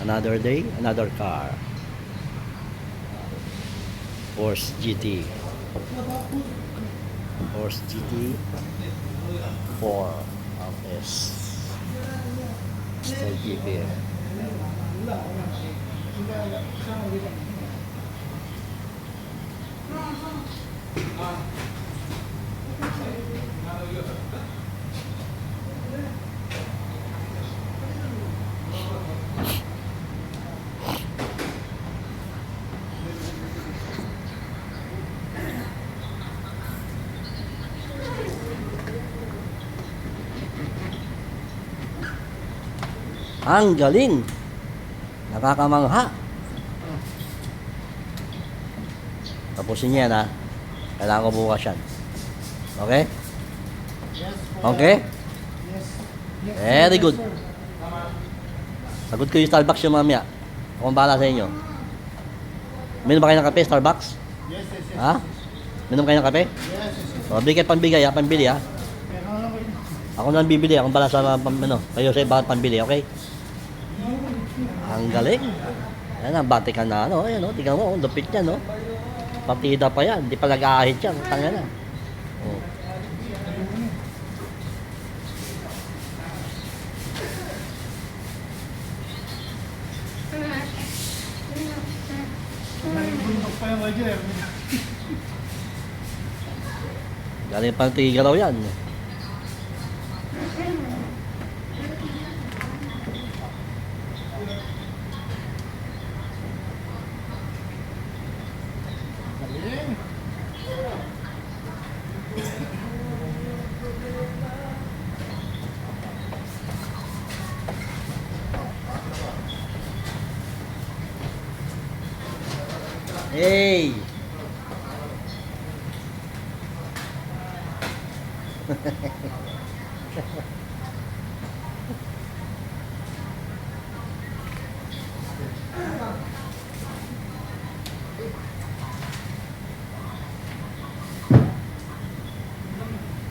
Another day, another car. Porsche GT. Porsche GT 4 RS. Still GP. Ang galing. Nakakamangha. Tapusin niya na. Kailangan ko bukas yan. Okay? Okay? Very good. Sagot ko yung Starbucks yung mamaya. Akong bahala sa inyo. Minom ba kayo ng kape, Starbucks? Ha? Minom kayo ng kape? O, bigay pambigay ha, pambili ha. Ako na bibili, akong bahala sa kayo sa iba pambili, okay? Ang galing. Ayan ang Vatican na ano. Ayan o, tingnan mo, lupit niya no. Partida pa yan, hindi pa nag-aahit yan. Tanga na. Oh. Galing pang tiga raw yan. Hey!